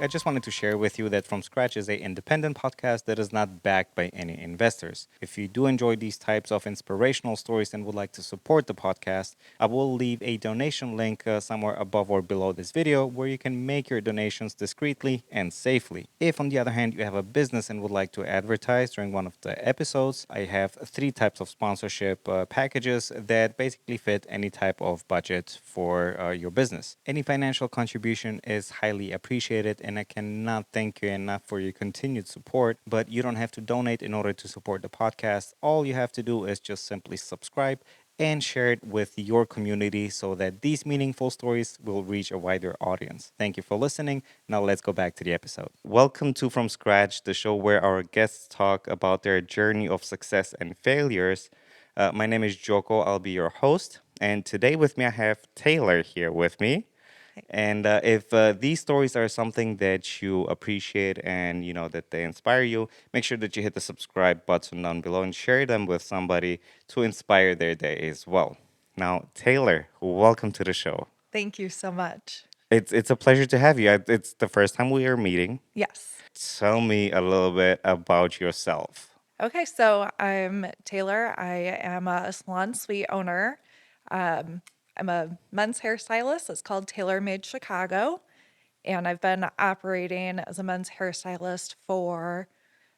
I just wanted to share with you that From Scratch is an independent podcast that is not backed by any investors. If you do enjoy these types of inspirational stories and would like to support the podcast, I will leave a donation link somewhere above or below this video where you can make your donations discreetly and safely. If, on the other hand, you have a business and would like to advertise during one of the episodes, I have three types of sponsorship packages that basically fit any type of budget for your business. Any financial contribution is highly appreciated, and I cannot thank you enough for your continued support. But you don't have to donate in order to support the podcast. All you have to do is just simply subscribe and share it with your community so that these meaningful stories will reach a wider audience. Thank you for listening. Now let's go back to the episode. Welcome to From Scratch, the show where our guests talk about their journey of success and failures. My name is Gjoko. I'll be your host. And today with me, I have Taylor here with me. And if these stories are something that you appreciate and you know that they inspire you, make sure that you hit the subscribe button down below and share them with somebody to inspire their day as well. Now, Taylor, welcome to the show. Thank you so much. It's a pleasure to have you. It's the first time we are meeting. Yes. Tell me a little bit about yourself. Okay, so I'm Taylor. I am a salon suite owner. I'm a men's hairstylist. It's called Tailor Made Chicago. And I've been operating as a men's hairstylist for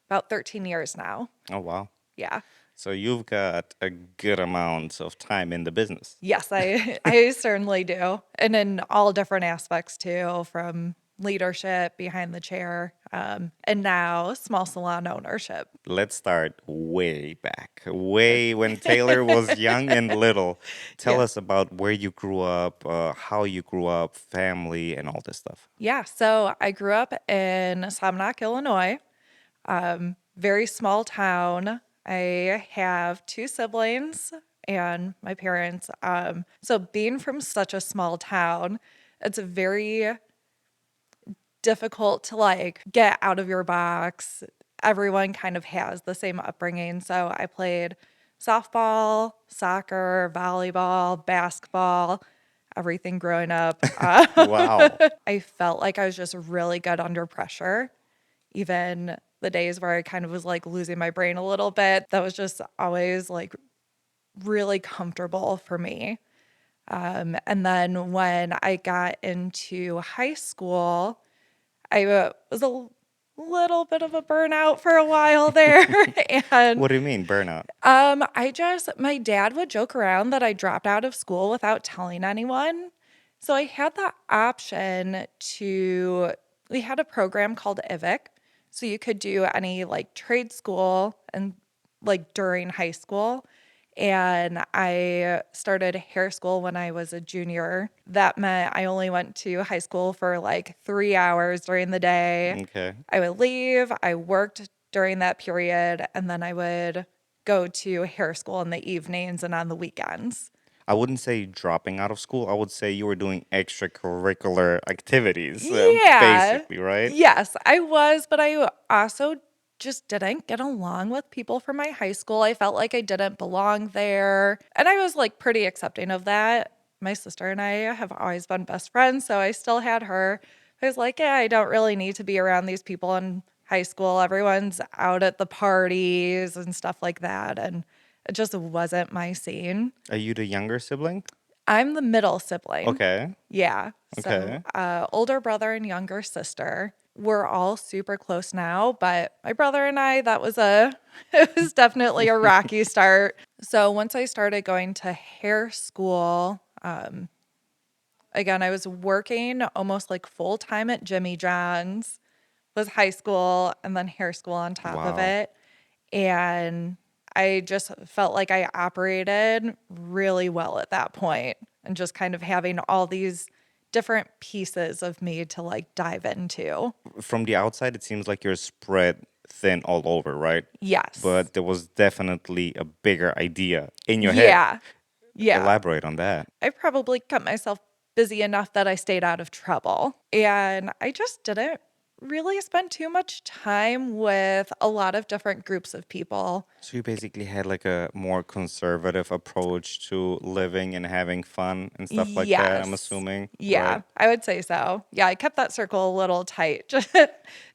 about 13 years now. Oh, wow. Yeah. So you've got a good amount of time in the business. Yes, I certainly do. And in all different aspects too, from leadership behind the chair, and now small salon ownership. Let's start way back, way when Taylor was young and little. Tell Yeah. us about where you grew up, how you grew up, family, and all this stuff. Yeah, so I grew up in Salmonak, Illinois, very small town. I have two siblings and my parents. So being from such a small town, it's very difficult to like get out of your box. Everyone kind of has the same upbringing. So I played softball, soccer, volleyball, basketball, everything growing up. Wow. I felt like I was just really good under pressure. Even the days where I kind of was like losing my brain a little bit, that was just always like really comfortable for me. And then when I got into high school, I was a little bit of a burnout for a while there. And What do you mean, burnout? my dad would joke around that I dropped out of school without telling anyone. So I had the option we had a program called IVIC. So you could do any like trade school and like during high school. And I started hair school when I was a junior. That meant I only went to high school for like 3 hours during the day. Okay. I would leave, I worked during that period, and then I would go to hair school in the evenings and on the weekends. I wouldn't say dropping out of school. I would say you were doing extracurricular activities, Yeah. basically, right? Yes, I was, but I also just didn't get along with people from my high school. I felt like I didn't belong there. And I was like pretty accepting of that. My sister and I have always been best friends, so I still had her. I was like, yeah, I don't really need to be around these people in high school. Everyone's out at the parties and stuff like that. And it just wasn't my scene. Are you the younger sibling? I'm the middle sibling. Okay. Yeah. So, Okay. older brother and younger sister. We're all super close now, but my brother and I, it was definitely a rocky start. So once I started going to hair school, again, I was working almost like full time at Jimmy John's, was high school and then hair school on top of Wow. it. And I just felt like I operated really well at that point and just kind of having all these different pieces of me to like dive into. From the outside, it seems like you're spread thin all over, right? Yes. But there was definitely a bigger idea in your head. Yeah. Yeah. Elaborate on that. I probably kept myself busy enough that I stayed out of trouble. And I just didn't really spend too much time with a lot of different groups of people. So you basically had like a more conservative approach to living and having fun and stuff like that, I'm Yes. assuming, Yeah, right? I would say so. Yeah, I kept that circle a little tight.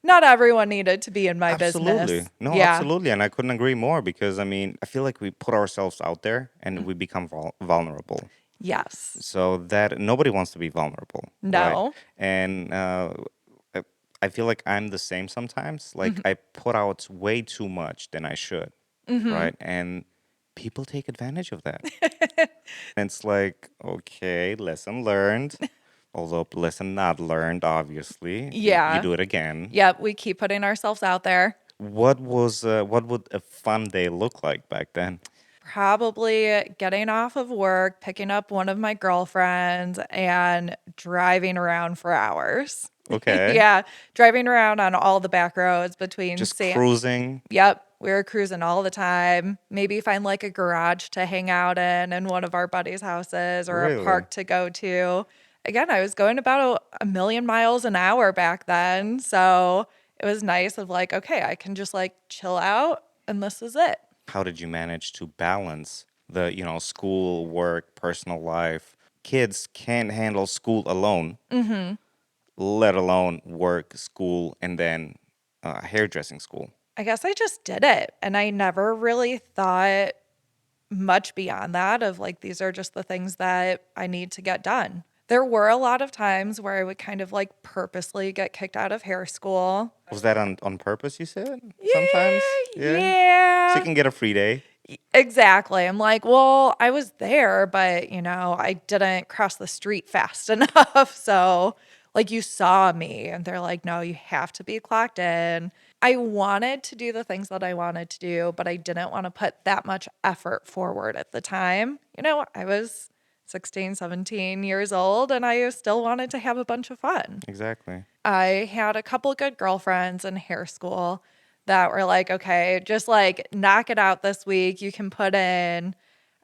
Not everyone needed to be in my Absolutely. business. No, Yeah. absolutely. And I couldn't agree more because I mean, I feel like we put ourselves out there and we become vulnerable. Yes. So that nobody wants to be vulnerable, right? No. And I I feel like I'm the same sometimes. Like I put out way too much than I should, right? And people take advantage of that. And it's like, okay, lesson learned. Although lesson not learned, obviously. You Yeah. do it again. Yep, we keep putting ourselves out there. What would a fun day look like back then? Probably getting off of work, picking up one of my girlfriends, and driving around for hours. Okay. Yeah, driving around on all the back roads between Just San. cruising. Yep, we were cruising all the time. Maybe find like a garage to hang out in one of our buddies' houses or a Really? park to go to. Again, I was going about a million miles an hour back then. So it was nice of like, okay, I can just like chill out and this is it. How did you manage to balance the, school, work, personal life? Kids can't handle school alone, let alone work, school, and then hairdressing school. I guess I just did it. And I never really thought much beyond that of like, these are just the things that I need to get done. There were a lot of times where I would kind of like purposely get kicked out of hair school. Was that on purpose, you said? Sometimes? Yeah, Yeah. So you yeah, can get a free day. exactly. I'm like, well, I was there, but I didn't cross the street fast enough. So, like, you saw me, and they're like, no, you have to be clocked in. I wanted to do the things that I wanted to do, but I didn't want to put that much effort forward at the time. I was 16, 17 years old, and I still wanted to have a bunch of fun. Exactly. I had a couple good girlfriends in hair school that were like, okay, just like knock it out this week. You can put in,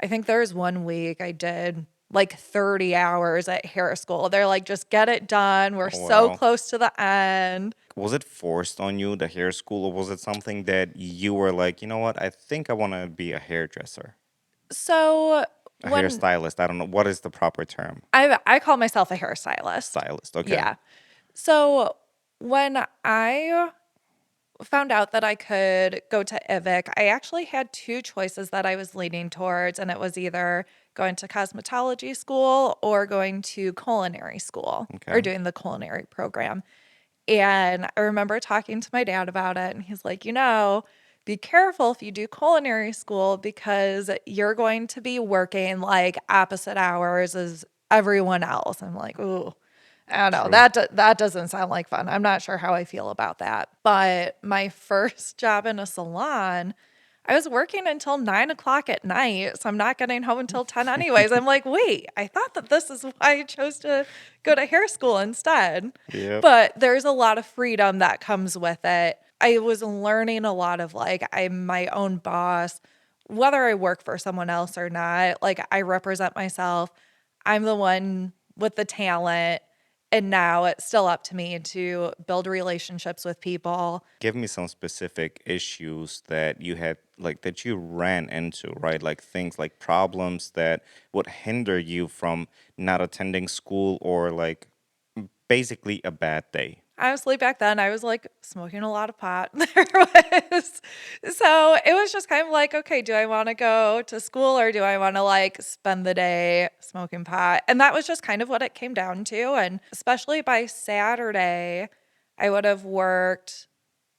I think there's one week I did like 30 hours at hair school. They're like, just get it done. We're Oh, so wow. close to the end. Was it forced on you, the hair school, or was it something that you were like, you know what, I think I want to be a hairdresser, So a when hairstylist? I don't know. What is the proper term? I call myself a hairstylist. Stylist. Okay. Yeah. So when I found out that I could go to IVIC, I actually had two choices that I was leaning towards, and it was either going to cosmetology school or going to culinary school or Okay. doing the culinary program. And I remember talking to my dad about it, and he's like, be careful if you do culinary school because you're going to be working like opposite hours as everyone else. I'm like, ooh, I don't know. True. That doesn't sound like fun. I'm not sure how I feel about that. But my first job in a salon, I was working until 9 o'clock at night. So I'm not getting home until 10 anyways. I'm like, wait, I thought that this is why I chose to go to hair school instead. Yep. But there's a lot of freedom that comes with it. I was learning a lot of like, I'm my own boss, whether I work for someone else or not. Like, I represent myself. I'm the one with the talent. And now it's still up to me to build relationships with people. Give me some specific issues that you had, like that you ran into, right? Like things like problems that would hinder you from not attending school or like basically a bad day. Honestly, back then I was like smoking a lot of pot. So it was just kind of like, okay, do I want to go to school or do I want to like spend the day smoking pot? And that was just kind of what it came down to. And especially by Saturday, I would have worked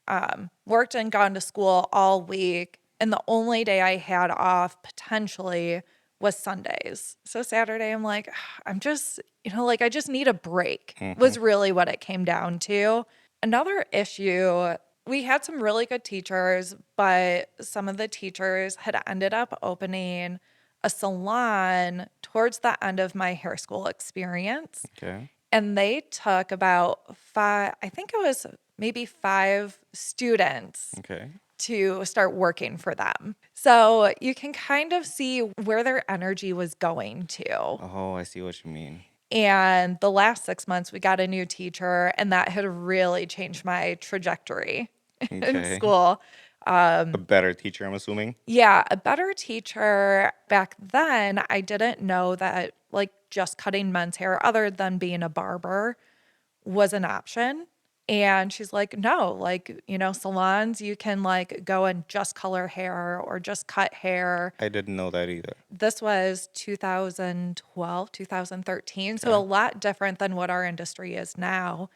and gone to school all week. And the only day I had off potentially was Sundays. So Saturday, I'm like, I'm just, like I just need a break, Hmm. was really what it came down to. Another issue, we had some really good teachers, but some of the teachers had ended up opening a salon towards the end of my hair school experience. Okay. And they took about five, I think it was maybe five students Okay. to start working for them. So you can kind of see where their energy was going to. Oh, I see what you mean. And the last 6 months, we got a new teacher, and that had really changed my trajectory in Okay. school. A better teacher, I'm assuming. Yeah, a better teacher. Back then, I didn't know that like just cutting men's hair, other than being a barber, was an option. And she's like, no, like, salons, you can like go and just color hair or just cut hair. I didn't know that either. This was 2012, 2013. So a Okay. lot different than what our industry is now.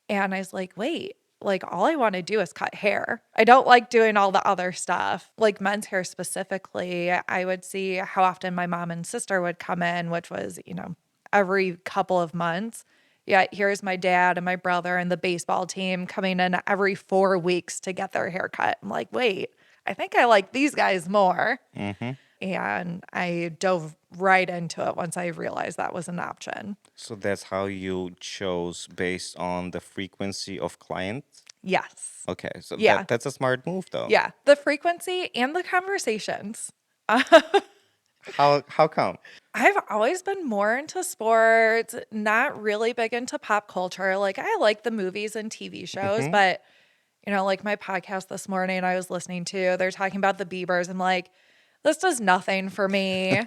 And I was like, wait, like all I want to do is cut hair. I don't like doing all the other stuff. Like men's hair specifically, I would see how often my mom and sister would come in, which was, every couple of months. Yeah, here's my dad and my brother and the baseball team coming in every 4 weeks to get their hair cut. I'm like, wait, I think I like these guys more. Mm-hmm. And I dove right into it once I realized that was an option. So that's how you chose based on the frequency of clients? Yes. Okay, so Yeah. that's a smart move though. Yeah. The frequency and the conversations. How come? I've always been more into sports, not really big into pop culture. Like, I like the movies and TV shows, Mm-hmm. but, like my podcast this morning I was listening to, they're talking about the Biebers. I'm like, this does nothing for me.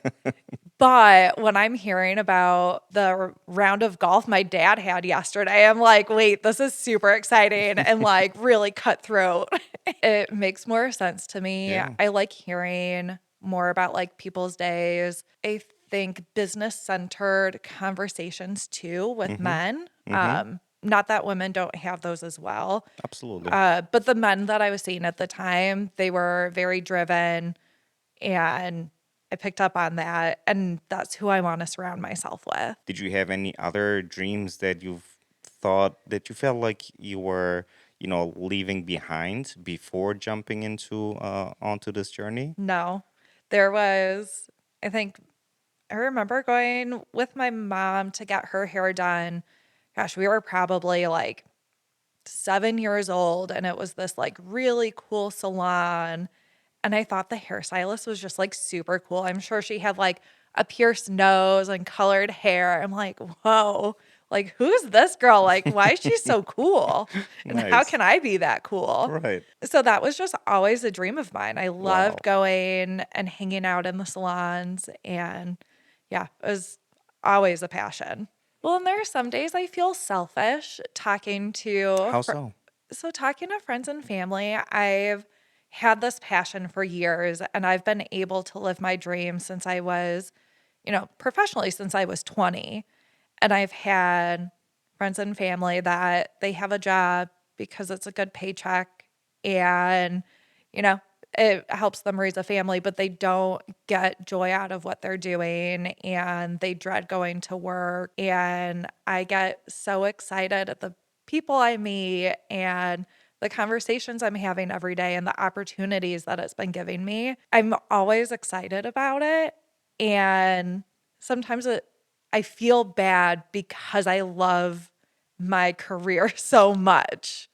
But when I'm hearing about the round of golf my dad had yesterday, I'm like, wait, this is super exciting and like really cutthroat. It makes more sense to me. Yeah. I like hearing more about like people's days. I think business centered conversations too with Mm-hmm. men. Mm-hmm. Not that women don't have those as well. Absolutely. But the men that I was seeing at the time, they were very driven, and I picked up on that. And that's who I want to surround myself with. Did you have any other dreams that you've thought that you felt like you were, leaving behind before jumping into onto this journey? No, there was, I think, I remember going with my mom to get her hair done. Gosh, we were probably like 7 years old, and it was this like really cool salon. And I thought the hairstylist was just like super cool. I'm sure she had like a pierced nose and colored hair. I'm like, whoa, like who's this girl? Like, why is she so cool? And how Nice. can I be that cool? Right. So that was just always a dream of mine. I Wow. loved going and hanging out in the salons. And yeah, it was always a passion. Well, and there are some days I feel selfish talking to How so? so talking to friends and family. I've had this passion for years, and I've been able to live my dream since I was, professionally since I was 20. And I've had friends and family that they have a job because it's a good paycheck and, you know, it helps them raise a family, but they don't get joy out of what they're doing and they dread going to work. And I get so excited at the people I meet and the conversations I'm having every day and the opportunities that it's been giving me. I'm always excited about it. And sometimes I feel bad because I love my career so much.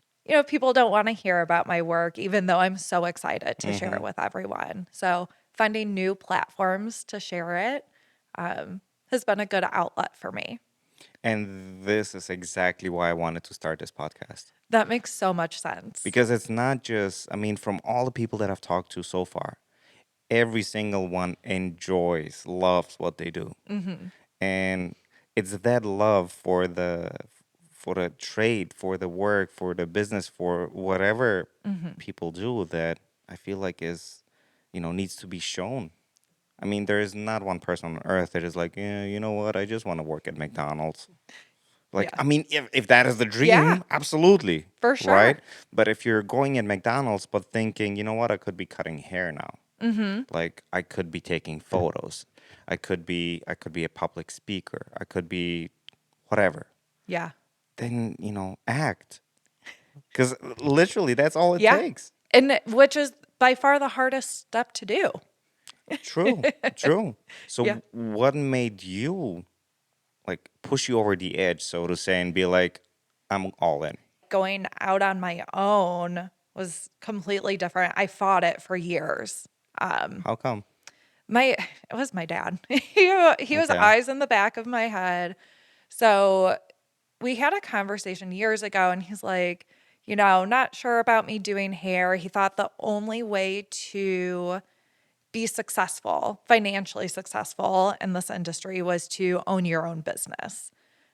People don't want to hear about my work, even though I'm so excited to share Mm-hmm. it with everyone. So finding new platforms to share it has been a good outlet for me. And this is exactly why I wanted to start this podcast. That makes so much sense. Because it's not just, I mean, from all the people that I've talked to so far, every single one enjoys, loves what they do. And it's that love for the trade, for the work, for the business, for whatever people do that I feel like is, needs to be shown. I mean, there is not one person on earth that is like, yeah, you know what? I just want to work at McDonald's. Like, Yeah. I mean, if that is the Yeah, dream, absolutely. for sure. Right? But if you're going at McDonald's but thinking, you know what, I could be cutting hair now. Like I could be taking photos. I could be a public speaker. I could be whatever. Yeah. Then, act. Cuz literally that's all it Yeah. takes. And which is by far the hardest step to do. True. True. Yeah. So what made you like push you over the edge, so to say, and be like, I'm all in? Going out on my own was completely different. I fought it for years. How come? It was my dad. He was Okay. always in the back of my head. So we had a conversation years ago, and he's like, not sure about me doing hair. He thought the only way to be successful, financially successful in this industry was to own your own business.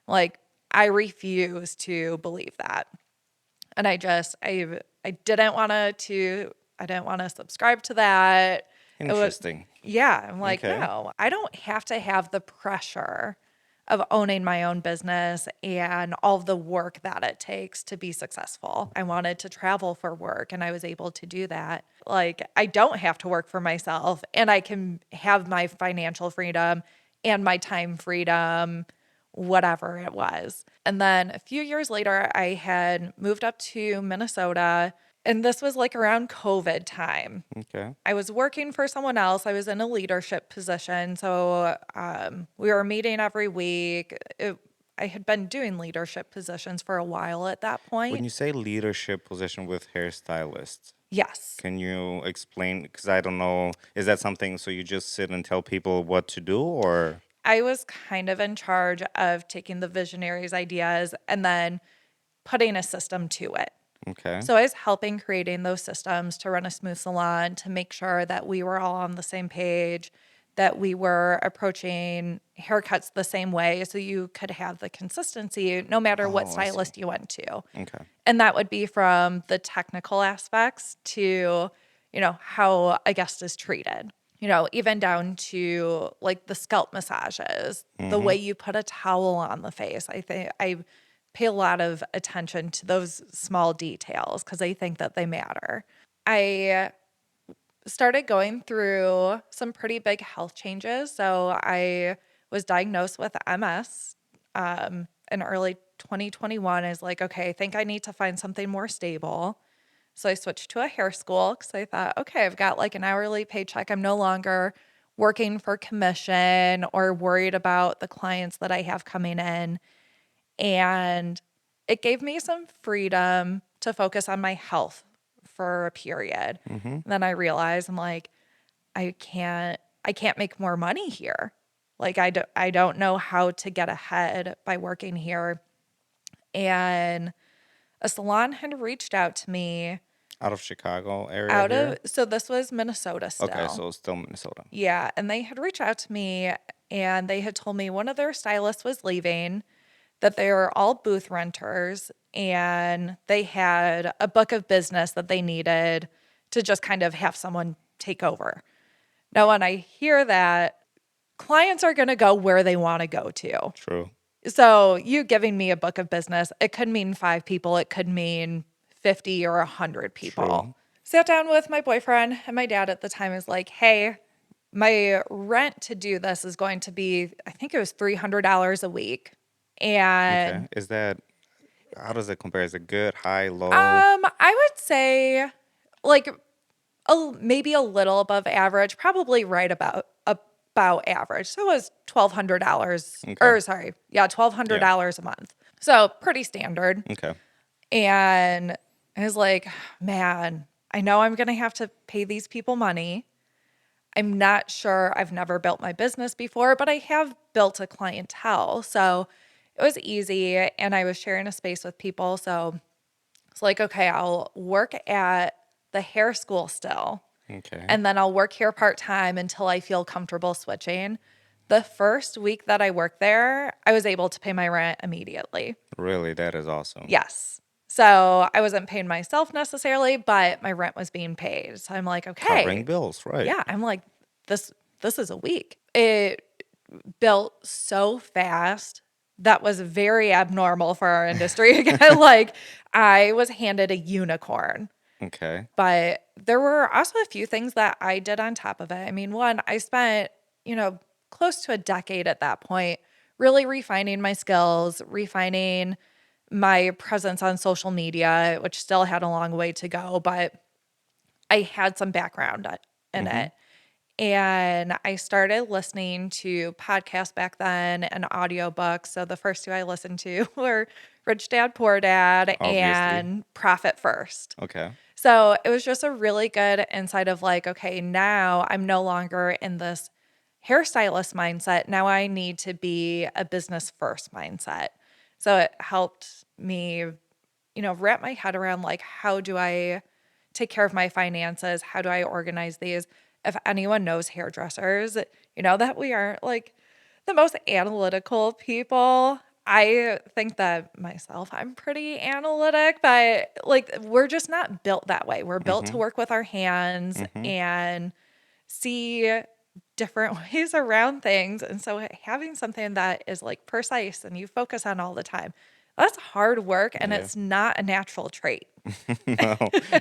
Like, I refuse to believe that. And I didn't want I didn't want to subscribe to that. It was, Interesting. yeah, I'm like, Okay. no, I don't have to have the pressure of owning my own business and all the work that it takes to be successful. I wanted to travel for work and I was able to do that. Like, I don't have to work for myself and I can have my financial freedom and my time freedom, whatever it was. And then a few years later, I had moved up to Minnesota, and this was like around COVID time. Okay. I was working for someone else. I was in a leadership position. So we were meeting every week. I had been doing leadership positions for a while at that When point. you say leadership position with hairstylist, Yes. can you explain? Because I don't know. Is that something so you just sit and tell people what to do, or? I was kind of in charge of taking the visionaries' ideas and then putting a system to it. Okay. So I was helping creating those systems to run a smooth salon, to make sure that we were all on the same page, that we were approaching haircuts the same way so you could have the consistency no matter what Oh, I see. stylist you went to. Okay. And that would be from the technical aspects to, how a guest is treated. Even down to like the scalp massages, the Mm-hmm. way you put a towel on the face. I think I pay a lot of attention to those small details because I think that they matter. I started going through some pretty big health changes. So I was diagnosed with MS in early 2021. I was like, okay, I think I need to find something more stable. So I switched to a hair school because I thought, okay, I've got like an hourly paycheck. I'm no longer working for commission or worried about the clients that I have coming in. And it gave me some freedom to focus on my health for a period. Mm-hmm. Then I realized I'm like, I can't make more money here. Like I don't know how to get ahead by working here. And a salon had reached out to me Out of Chicago area here. so this was Minnesota Okay, still. so it's still Minnesota. Yeah, and they had reached out to me and they had told me one of their stylists was leaving, that they were all booth renters and they had a book of business that they needed to just kind of have someone take over. Now, when I hear that, clients are going to go where they want to go to. True. So, you giving me a book of business, it could mean 5 people, it could mean 50 or 100 True. people. Sat down with my boyfriend, and my dad at the time was like, hey, my rent to do this is going to be, I think it was $300 a week. Okay. And Is that how does it compare? Is it good, high, low? I would say like maybe a little above average, probably right about average. So it was $1,200 Okay. or sorry, yeah, Yeah. $1,200 a month. So pretty standard. Okay. And I was like, man, I know I'm going to have to pay these people money. I'm not sure. I've never built my business before, but I have built a clientele. So it was easy. And I was sharing a space with people. So it's like, okay, I'll work at the hair school still, Okay. and then I'll work here part time until I feel comfortable switching. The first week that I worked there, I was able to pay my rent immediately. Really, that is awesome. Yes. So I wasn't paying myself necessarily, but my rent was being paid. So I'm like, Covering okay, bills, right? yeah. I'm like, this is a week. It built so fast. That was very abnormal for our industry. Again, like I was handed a unicorn. Okay. But there were also a few things that I did on top of it. I mean, one, I spent, close to a decade at that point, really refining my skills, refining my presence on social media, which still had a long way to go, but I had some background in Mm-hmm. it. And I started listening to podcasts back then and audiobooks. So the first two I listened to were Rich Dad, Poor Dad Obviously. and Profit First. Okay. So it was just a really good insight of like, okay, now I'm no longer in this hairstylist mindset. Now I need to be a business first mindset. So it helped me, wrap my head around like, how do I take care of my finances? How do I organize these? If anyone knows hairdressers, that we are like the most analytical people. I think that myself, I'm pretty analytic, but like we're just not built that way. We're built to Mm-hmm. work with our hands Mm-hmm. and see different ways around things. And so having something that is like precise and you focus on all the time, that's hard work and Yeah. it's not a natural trait. No.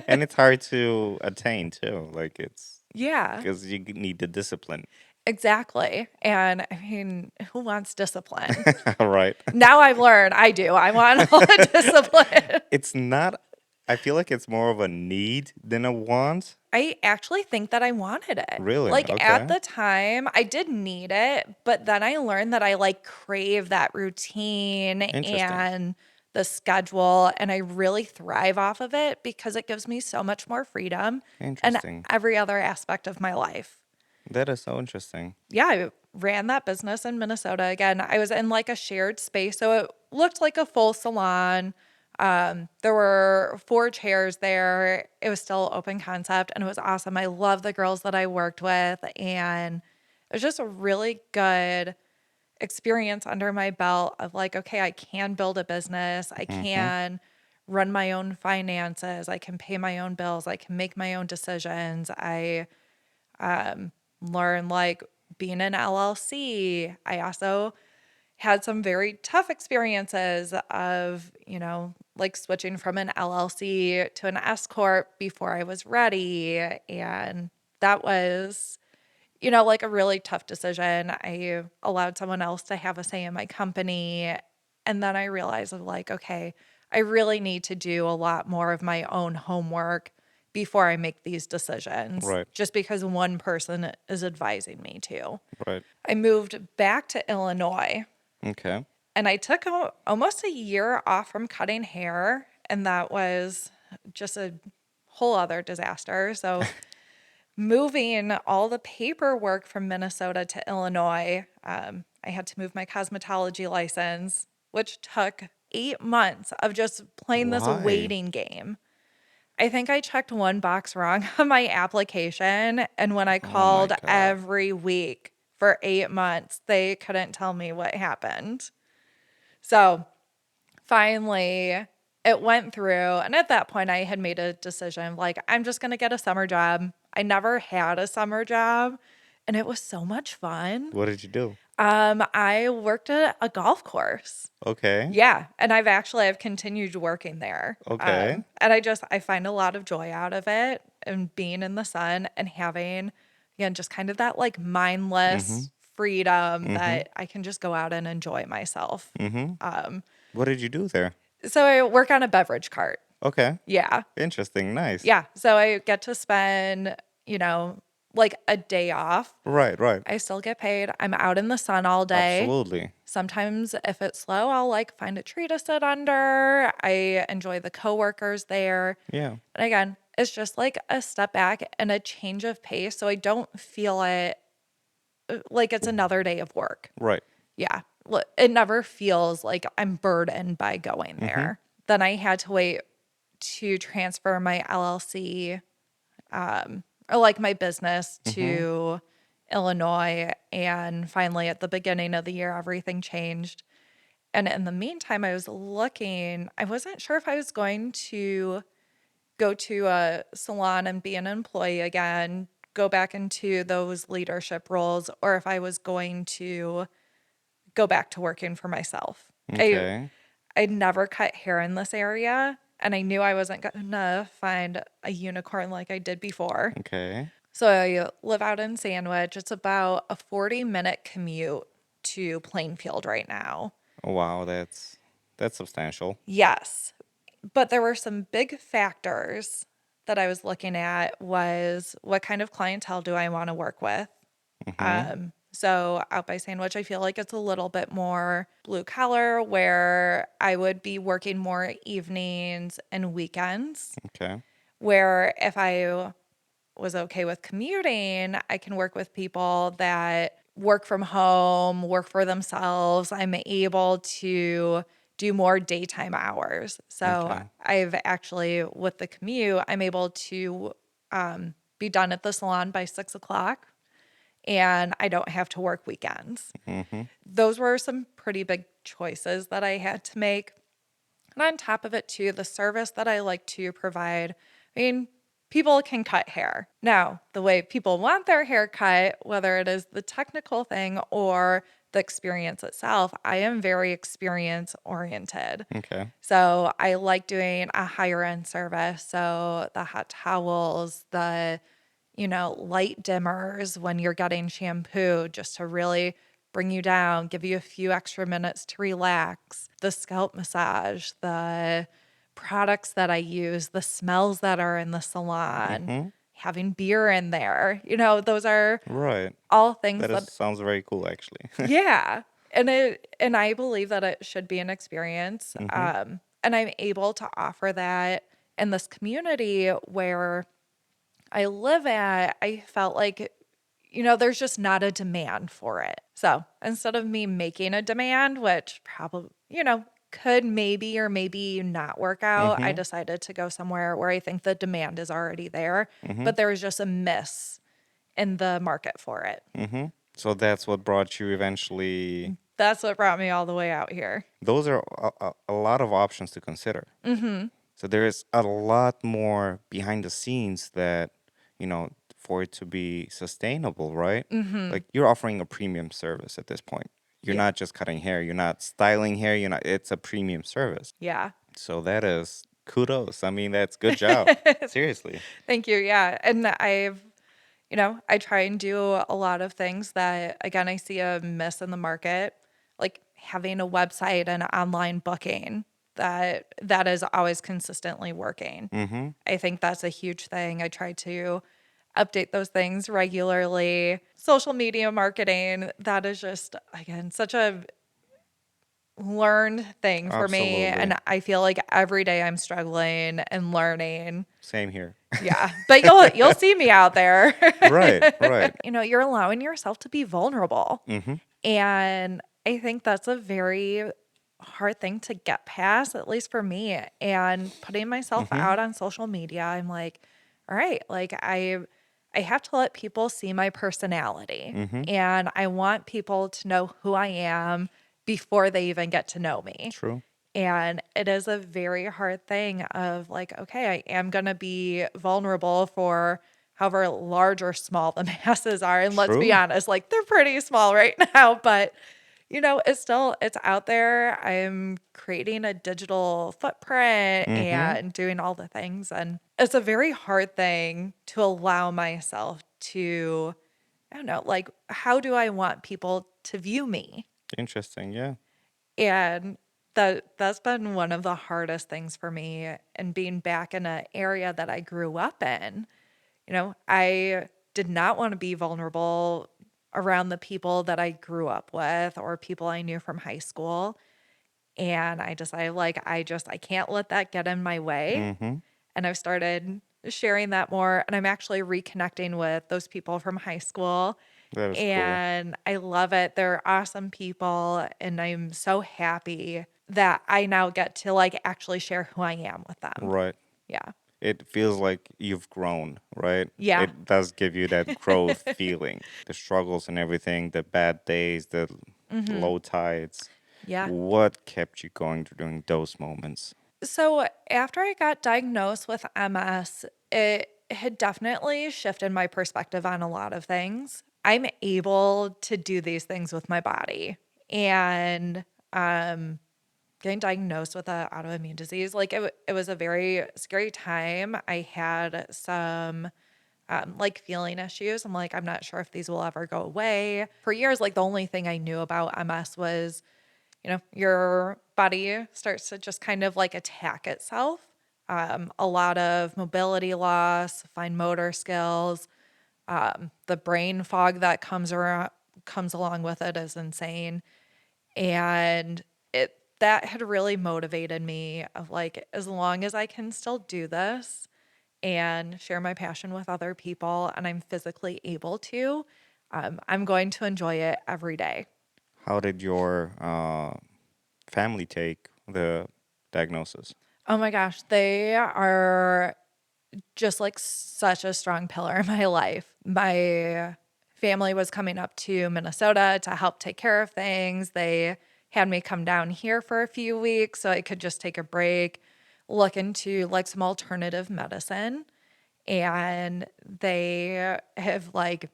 And it's hard to attain too. Like it's Yeah, because you need the discipline. exactly. And I mean, who wants discipline? Right. Now I've learned I do. I want all the discipline. It's not, I feel like it's more of a need than a want. I actually think that I wanted it. Really? Like at Okay. the time, I did need it, but then I learned that I like crave that routine Interesting. and the schedule, and I really thrive off of it because it gives me so much more freedom in Interesting. every other aspect of my life. That is so interesting. Yeah, I ran that business in Minnesota again. I was in like a shared space, so it looked like a full salon. There were 4 chairs there. It was still open concept and it was awesome. I love the girls that I worked with, and it was just a really good experience under my belt of like, okay, I can build a business. I Mm-hmm. can run my own finances. I can pay my own bills. I can make my own decisions. I learn like being an LLC. I also had some very tough experiences of, like switching from an LLC to an S corp before I was ready, and that was, like a really tough decision. I allowed someone else to have a say in my company, and then I realized of like, okay, I really need to do a lot more of my own homework before I make these decisions, Right. just because one person is advising me to. Right. I moved back to Illinois Okay. and I took almost a year off from cutting hair, and that was just a whole other disaster. So, moving all the paperwork from Minnesota to Illinois, I had to move my cosmetology license, which took 8 months of just playing this Why? waiting game. I think I checked one box wrong on my application. And when I Oh my called God. every week for 8 months, they couldn't tell me what happened. So finally, it went through. And at that point, I had made a decision like, I'm just going to get a summer job. I never had a summer job, and it was so much fun. What did you do? I worked at a golf course. Okay. Yeah, and I've continued working there. Okay. And I find a lot of joy out of it and being in the sun and having, again, just kind of that like Mm-hmm. mindless freedom Mm-hmm. that I can just go out and enjoy myself. Mm-hmm. What did you do there? So I work on a beverage cart. Okay. Yeah. Interesting. Nice. Yeah. So I get to spend, like a day off. Right. Right. I still get paid. I'm out in the sun all day. Absolutely. Sometimes if it's slow, I'll like find a tree to sit under. I enjoy the coworkers there. Yeah. And again, it's just like a step back and a change of pace. So I don't feel it like it's another day of work. Right. Yeah. It never feels like I'm burdened by going Mm-hmm. there. Then I had to wait to transfer my LLC, or like my business Mm-hmm. to Illinois. And finally, at the beginning of the year, everything changed. And in the meantime, I wasn't sure if I was going to go to a salon and be an employee again, go back into those leadership roles, or if I was going to go back to working for myself. I Okay. I'd never cut hair in this area, and I knew I wasn't gonna find a unicorn like I did before. Okay. So I live out in Sandwich. It's about a 40-minute commute to Plainfield right now. Wow. That's substantial. Yes. But there were some big factors that I was looking at was what kind of clientele do I want to work with? Mm-hmm. So out by Sandwich, I feel like it's a little bit more blue collar where I would be working more evenings and weekends. Okay. Where if I was okay with commuting, I can work with people that work from home, work for themselves. I'm able to do more daytime hours. So Okay. I've actually, with the commute, I'm able to be done at the salon by 6 o'clock and I don't have to work weekends. Mm-hmm. Those were some pretty big choices that I had to make. And on top of it, too, the service that I like to provide, I mean, people can cut hair. Now, the way people want their hair cut, whether it is the technical thing or the experience itself, I am very experience oriented. Okay. So I like doing a higher end service. So the hot towels, the, light dimmers when you're getting shampoo, just to really bring you down, give you a few extra minutes to relax, the scalp massage, the products that I use, the smells that are in the salon, Mm-hmm. having beer in there. Those are Right. all things That is that, sounds very cool, actually. yeah. And I believe that it should be an experience. Mm-hmm. And I'm able to offer that in this community where I live at. I felt like, there's just not a demand for it. So instead of me making a demand, which probably, could maybe or maybe not work out, I Mm-hmm. decided to go somewhere where I think the demand is already there, Mm-hmm. but there was just a miss in the market for it. Mm-hmm. So that's what brought you eventually. That's what brought me all the way out here. Those are a lot of options to consider. Mm-hmm. So there is a lot more behind the scenes that, for it to be sustainable, right? Mm-hmm. Like you're offering a premium service at this point. You're Yeah. not just cutting hair, you're not styling hair, it's a premium service. Yeah. So that is kudos. I mean, that's good job. Seriously. Thank you. Yeah. And I try and do a lot of things that, again, I see a miss in the market, like having a website and online booking that is always consistently working. Mm-hmm. I think that's a huge thing. I try to update those things regularly. Social media marketing, that is just, again, such a learned thing for me. Absolutely. And I feel like every day I'm struggling and learning. Same here. Yeah, but you'll see me out there. Right, right. You're allowing yourself to be vulnerable. Mm-hmm. And I think that's a very hard thing to get past, at least for me. And putting myself Mm-hmm. out on social media, I'm like, all right, like I have to let people see my personality. Mm-hmm. And I want people to know who I am before they even get to know me. True. And it is a very hard thing of like, okay, I am going to be vulnerable for however large or small the masses are. And let's be True. honest, like they're pretty small right now, but it's out there. I'm creating a digital footprint Mm-hmm. and doing all the things. And it's a very hard thing to allow myself to, I don't know, like, how do I want people to view me? Interesting. Yeah. And that's been one of the hardest things for me, and being back in an area that I grew up in. I did not want to be vulnerable around the people that I grew up with or people I knew from high school. And I decided like I can't let that get in my way. Mm-hmm. And I've started sharing that more, and I'm actually reconnecting with those people from high school, That is cool. and I love it. They're awesome people, and I'm so happy that I now get to like actually share who I am with them. Right. Yeah. It feels like you've grown, right? Yeah. It does give you that growth feeling. The struggles and everything, the bad days, the Mhm. low tides. Yeah. What kept you going during those moments? So after I got diagnosed with MS, it had definitely shifted my perspective on a lot of things. I'm able to do these things with my body. And um getting diagnosed with an autoimmune disease, like it was a very scary time. I had some like feeling issues. I'm like, I'm not sure if these will ever go away. For years, like the only thing I knew about MS was, your body starts to just kind of like attack itself. A lot of mobility loss, fine motor skills, the brain fog that comes along with it is insane. And that had really motivated me of like, as long as I can still do this and share my passion with other people and I'm physically able to, I'm going to enjoy it every day. How did your family take the diagnosis? Oh my gosh, they are just like such a strong pillar in my life. My family was coming up to Minnesota to help take care of things. They had me come down here for a few weeks so I could just take a break, look into like some alternative medicine. And they have like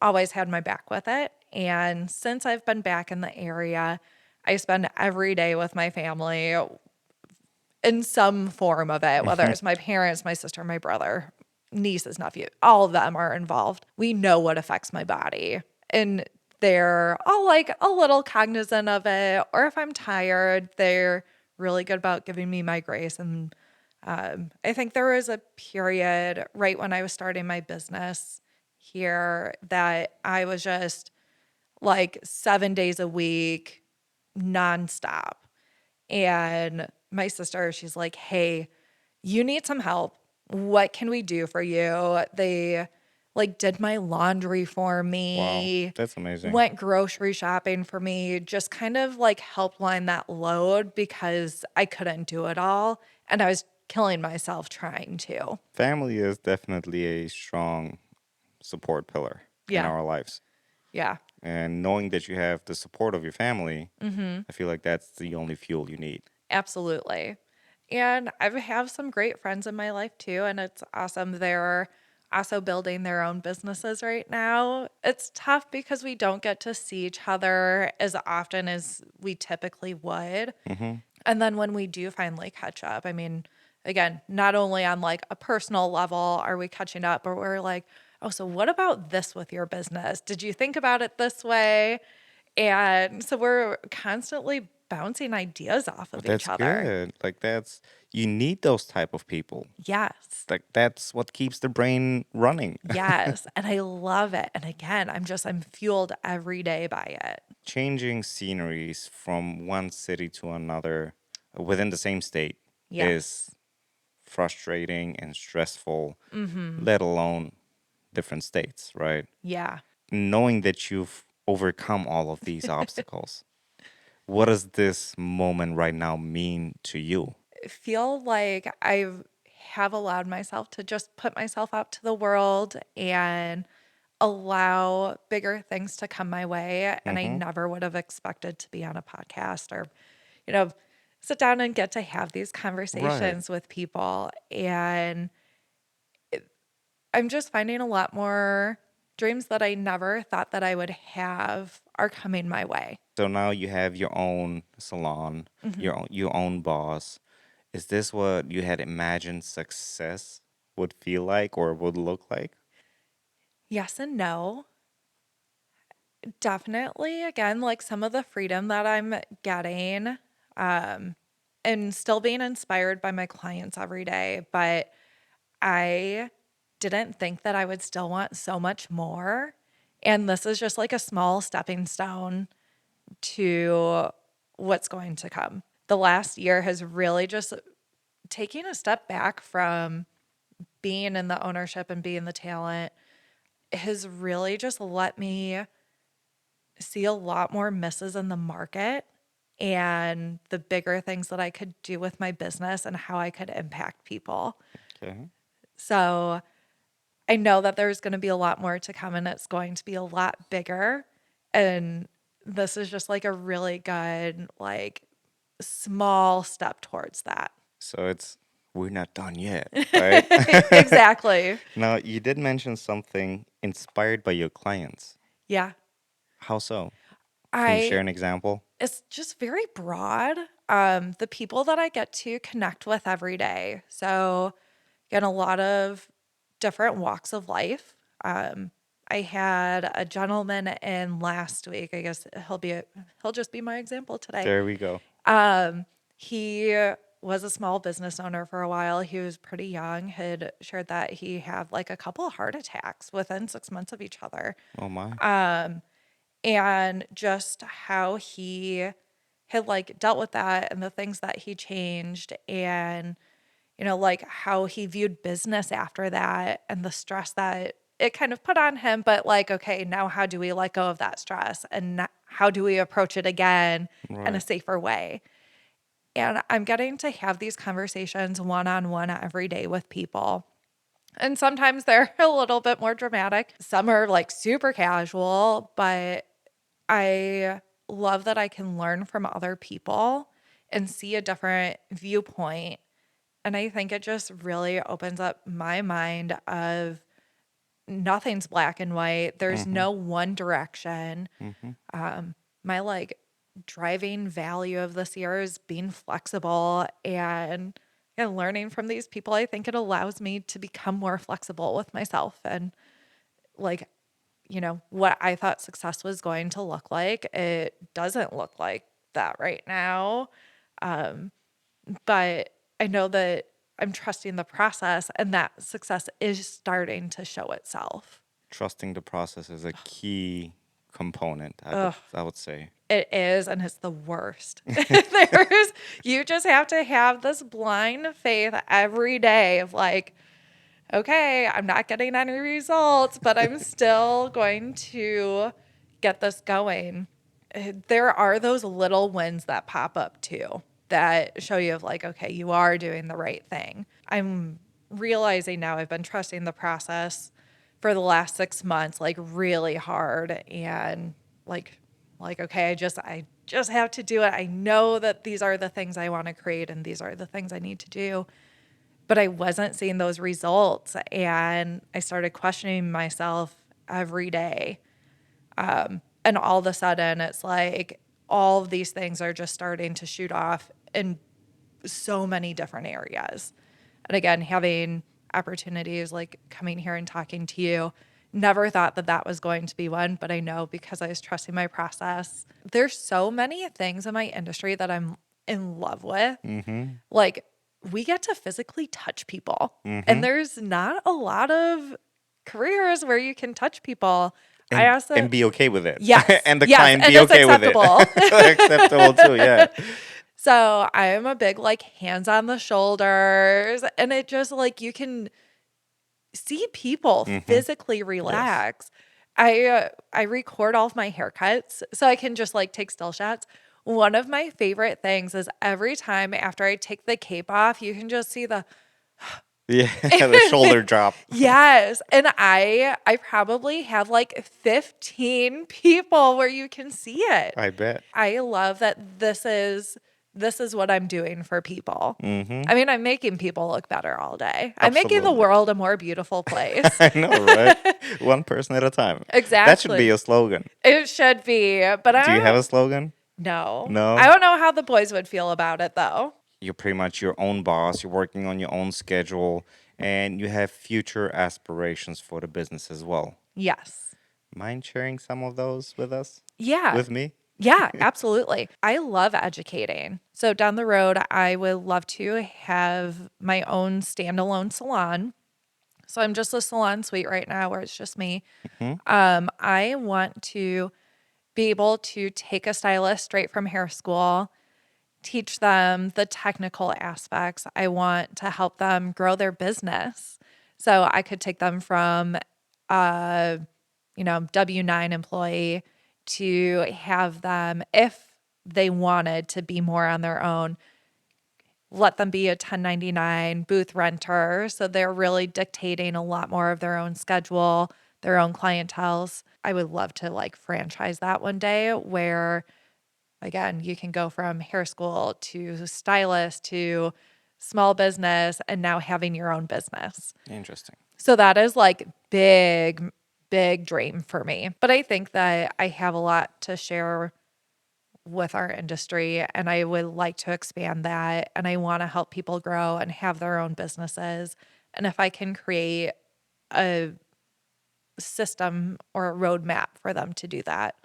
always had my back with it. And since I've been back in the area, I spend every day with my family in some form of it, whether it's my parents, my sister, my brother, nieces, nephew, all of them are involved. We know what affects my body. And they're all like a little cognizant of it. Or if I'm tired, they're really good about giving me my grace. And I think there was a period right when I was starting my business here that I was just like 7 days a week, nonstop. And my sister, she's like, hey, you need some help. What can we do for you? They like did my laundry for Wow, me, that's amazing. went grocery shopping for me, just kind of like helped line that load because I couldn't do it all. And I was killing myself trying to. Family is definitely a strong support pillar in Yeah. our lives. Yeah. And knowing that you have the support of your family, I feel like that's the only fuel you need. Absolutely. And I have some great friends in my life too, and it's awesome. They're also building their own businesses right now. It's tough because we don't get to see each other as often as we typically would. And then when we do finally catch up, I mean, again, not only on like a personal level are we catching up, but we're like, oh, so what about this with your business? Did you think about it this way? And so we're constantly bouncing ideas off But of each that's other. good. Like that's you need those type of people. Yes. Like that's what keeps the brain running. Yes. And I love it. And again, I'm fueled every day by it. Changing sceneries from one city to another within the same state Yes. is frustrating and stressful, let alone different states, right? Yeah. Knowing that you've overcome all of these obstacles, what does this moment right now mean to you? Feel like I have allowed myself to just put myself out to the world and allow bigger things to come my way. And I Mm-hmm. never would have expected to be on a podcast or, you know, sit down and get to have these Right. conversations with people. And I'm just finding a lot more dreams that I never thought that I would have are coming my way. So now you have your own salon, your own boss. Is this what you had imagined success would feel like or would look like? Yes and no. Definitely, again, like some of the freedom that I'm getting, um, and still being inspired by my clients every day. But I didn't think that I would still want so much more. And this is just like a small stepping stone to what's going to come. The last year has really just taken a step back from being in the ownership and being the talent has really just let me see a lot more misses in the market and the bigger things that I could do with my business and how I could impact people. Okay. So I know that there's going to be a lot more to come and it's going to be a lot bigger. And this is just like a really good, like, small step towards that. So it's we're not done yet, right? Exactly. Now, you did mention something inspired by your clients. Yeah. How so? Can you share I an example? It's just very broad. The people that I get to connect with every day. So, again, a lot of different walks of life. I had a gentleman in last week. I guess he'll just be my example today. There we go. He was a small business owner for a while. He was pretty young. Had shared that he had like a couple of heart attacks within 6 months of each other, Oh my. and just how he had like dealt with that and the things that he changed and like how he viewed business after that and the stress that it kind of put on him, but like, okay, now how do we let go of that stress and how do we approach it again in a Right. safer way? And I'm getting to have these conversations one on one every day with people. And sometimes they're a little bit more dramatic. Some are like super casual, but I love that I can learn from other people and see a different viewpoint. And I think it just really opens up my mind of nothing's black and white. There's Mm-hmm. no one direction. Mm-hmm. My like driving value of this year is being flexible and learning from these people. I think it allows me to become more flexible with myself and like, what I thought success was going to look like. It doesn't look like that right now. But I know that I'm trusting the process and that success is starting to show itself. Trusting the process is a key component, Ugh, I would say. it is, and it's the worst. You just have to have this blind faith every day of like, okay, I'm not getting any results, but I'm still going to get this going. There are those little wins that pop up too that show you of like, okay, you are doing the right thing. I'm realizing now I've been trusting the process for the last 6 months, like really hard and like okay, I just have to do it. I know that these are the things I want to create and these are the things I need to do, but I wasn't seeing those results. And I started questioning myself every day. And all of a sudden, it's like all of these things are just starting to shoot off in so many different areas. And again, having opportunities like coming here and talking to you, never thought that that was going to be one, but I know because I was trusting my process. There's so many things in my industry that I'm in love with. Mm-hmm. Like we get to physically touch people, Mm-hmm. and there's not a lot of careers where you can touch people. I And asked that. be okay with it. Yes, And the yes, client and be it's okay with it. acceptable. Acceptable too, yeah. So I am a big like hands on the shoulders, and it just like you can see people Mm-hmm. physically Yes. relax. I record all of my haircuts so I can just like take still shots. One of my favorite things is every time after I take the cape off, you can just see the Yeah, the shoulder drop. yes, and I probably have like 15 people where you can see it. I bet. I love that this is what I'm doing for people. Mm-hmm. I mean, I'm making people look better all day. I'm making the Absolutely. world a more beautiful place. I know, right? One person at a time. That should be Exactly. a slogan. It should be, but I Do you have don't a slogan? know. I No? don't know how the boys would feel about it though. You're pretty much your own boss. You're working on your own schedule, and you have future aspirations for the business as well. Yes. Mind sharing some of those with us? Yeah. With me? Yeah, absolutely. I love educating. So down the road, I would love to have my own standalone salon. So I'm just a salon suite right now where it's just me. Hmm. I want to be able to take a stylist straight from hair school, teach them the technical aspects. I want to help them grow their business. So I could take them from a, W-9 employee to have them, if they wanted to be more on their own, let them be a 1099 booth renter. So they're really dictating a lot more of their own schedule, their own clientels. I would love to like franchise that one day where, again, you can go from hair school to stylist to small business and now having your own business. Interesting. So that is like big, big dream for me. But I think that I have a lot to share with our industry and I would like to expand that. And I want to help people grow and have their own businesses. And if I can create a system or a roadmap for them to do that,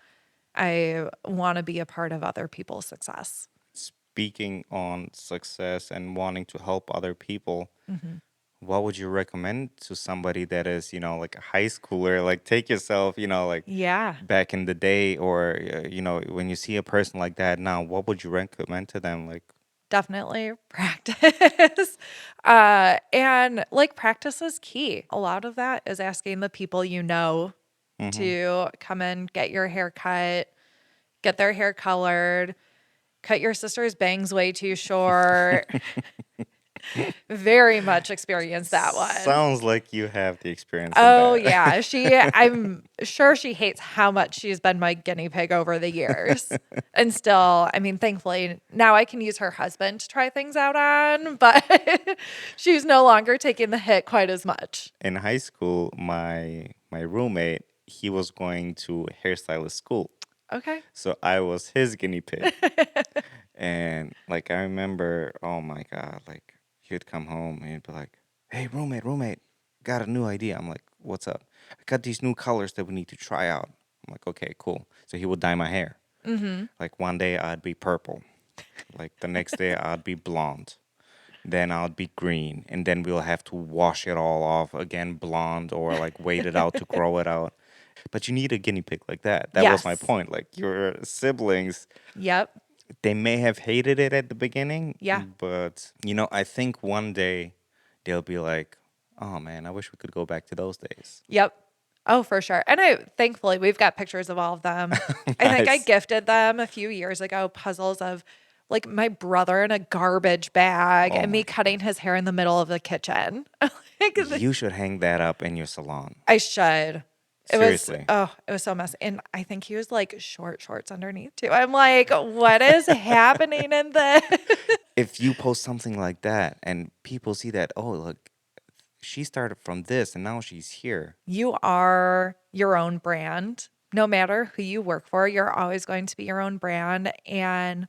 I want to be a part of other people's success. Speaking on success and wanting to help other people, Mm-hmm. what would you recommend to somebody that is, like a high schooler? Like, take yourself, like Yeah. back in the day, or, when you see a person like that now, what would you recommend to them? Like, definitely practice. And like practice is key. A lot of that is asking the people you know Mm-hmm. to come in, get your hair cut, get their hair colored, cut your sister's bangs way too short. Very much experienced that one. Sounds like you have the experience in Oh that. yeah, I'm sure she hates how much she's been my guinea pig over the years. And still, I mean, thankfully now I can use her husband to try things out on, but she's no longer taking the hit quite as much. In high school, my roommate, he was going to hairstylist school. Okay. So I was his guinea pig. And like I remember, oh my God, like he'd come home and he'd be like, "Hey, roommate, got a new idea." I'm like, "What's up?" "I got these new colors that we need to try out." I'm like, "Okay, cool." So he would dye my hair. Mm-hmm. Like one day I'd be purple. Like the next day I'd be blonde. Then I'd be green. And then we'll have to wash it all off again, blonde, or like wait it out to grow it out. But you need a guinea pig like that. That was my Yes. point. Like your siblings, Yep. they may have hated it at the beginning, Yeah. but I think one day they'll be like, "Oh man, I wish we could go back to those days." Yep. Oh, for sure. And thankfully we've got pictures of all of them. I think I Nice. gifted them a few years ago puzzles of like my brother in a garbage bag Oh and me my cutting God. his hair in the middle of the kitchen. Like, You should hang that up in your salon. I should. Seriously. It was so messy. And I think he was like shorts underneath too. I'm like, what is happening in this? If you post something like that and people see that, oh, look, she started from this and now she's here. You are your own brand. No matter who you work for, you're always going to be your own brand. And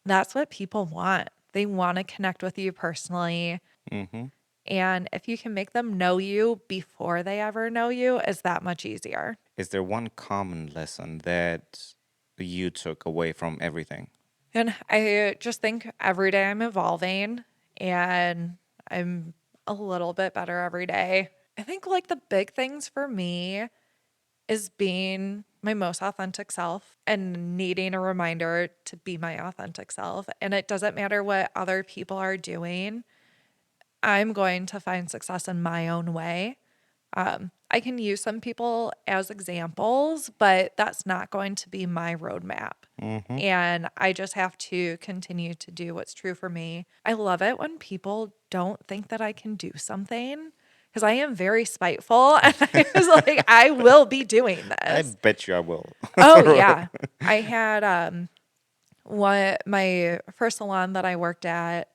that's what people want. They want to connect with you personally. Hmm. And if you can make them know you before they ever know you, it's that much easier. Is there one common lesson that you took away from everything? And I just think every day I'm evolving and I'm a little bit better every day. I think like the big things for me is being my most authentic self and needing a reminder to be my authentic self. And it doesn't matter what other people are doing, I'm going to find success in my own way. I can use some people as examples, but that's not going to be my roadmap. Hmm. And I just have to continue to do what's true for me. I love it when people don't think that I can do something because I am very spiteful. And I was like, I will be doing I this. bet you I will. Oh, yeah. I had my first salon that I worked at,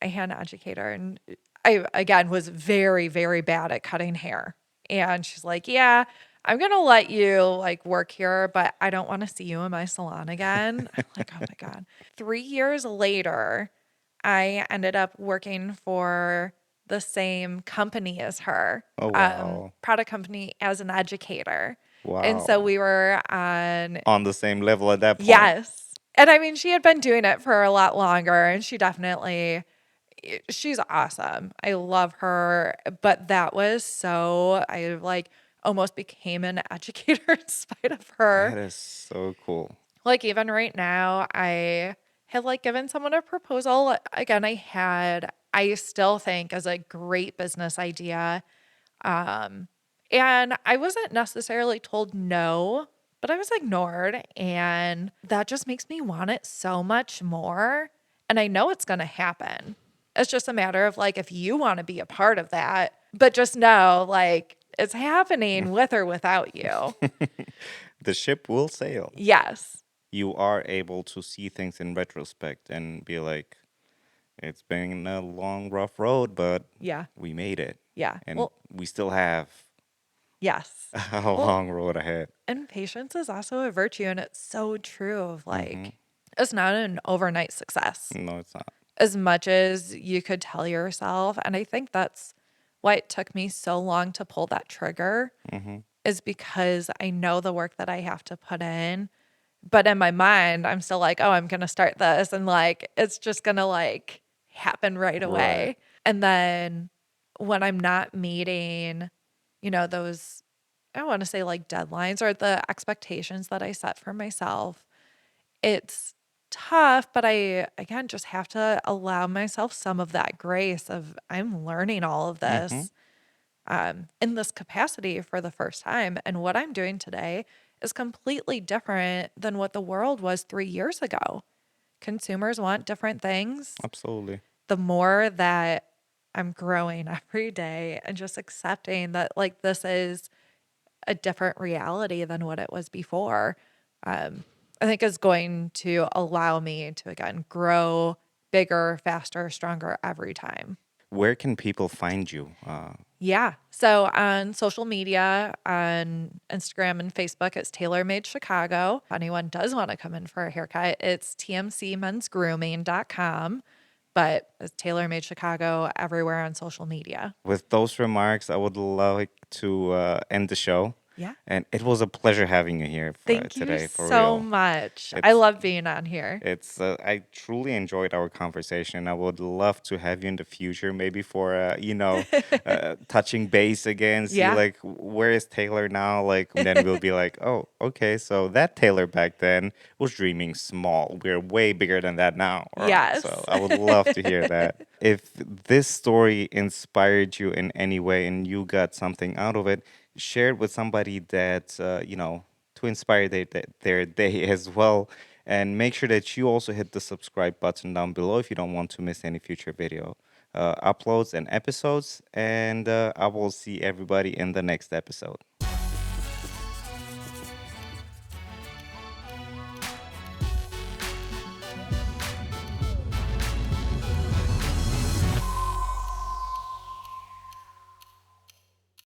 I had an educator and I again was very, very bad at cutting hair. And she's like, "Yeah, I'm gonna let you like work here, but I don't want to see you in my salon again." I'm like, "Oh my God." 3 years later, I ended up working for the same company as her, Oh, wow. product company as an educator. And so Wow. we were on, On the same level at that point. yes. And I mean, she had been doing it for a lot longer and she's awesome. I love her, but that was so I like almost became an educator in spite of her. That is so cool. Like even right now, I had like given someone a proposal. Again, I still think as a great business idea. Um, and I wasn't necessarily told no, but I was ignored. And that just makes me want it so much more. And I know it's going to happen. It's just a matter of like, if you want to be a part of that, but just know like it's happening with or without you. The ship will sail. Yes. You are able to see things in retrospect and be like, it's been a long, rough road, but Yeah. we made it. Yeah. And Well, we still have yes. a Well, long road ahead. and patience is also a virtue. And it's so true of Hmm. like, it's not an overnight success No, it's not. as much as you could tell yourself. And I think that's why it took me so long to pull that trigger Hmm. is because I know the work that I have to put in. But in my mind, I'm still like, oh, I'm going to start this. And like, it's just going to like happen right Right. away. And then when I'm not meeting, those, I want to say like deadlines or the expectations that I set for myself, it's tough, but I, again, just have to allow myself some of that grace of I'm learning all of Mm-hmm. this in this capacity for the first time. And what I'm doing today is completely different than what the world was 3 years ago. Consumers want different things. Absolutely. The more that I'm growing every day and just accepting that, like, this is a different reality than what it was before, I think is going to allow me to, again, grow bigger, faster, stronger every time. Where can people find you? Yeah. So on social media, on Instagram and Facebook, it's Tailor Made Chicago. If anyone does want to come in for a haircut, it's tmcmensgrooming.com. But it's Tailor Made Chicago everywhere on social media. With those remarks, I would like to end the show. Yeah. And it was a pleasure having you here Thank you today, for so real. much. I It's love being on here. I truly enjoyed our conversation. I would love to have you in the future, maybe for touching base again, see Yeah. like where is Taylor now? Like then we'll be like, oh, okay, so that Taylor back then was dreaming small. We're way bigger than that now. All right. So Yes. I would love to hear that. If this story inspired you in any way and you got something out of it, share it with somebody that to inspire their day as well. And make sure that you also hit the subscribe button down below if you don't want to miss any future video uploads and episodes. And I will see everybody in the next episode.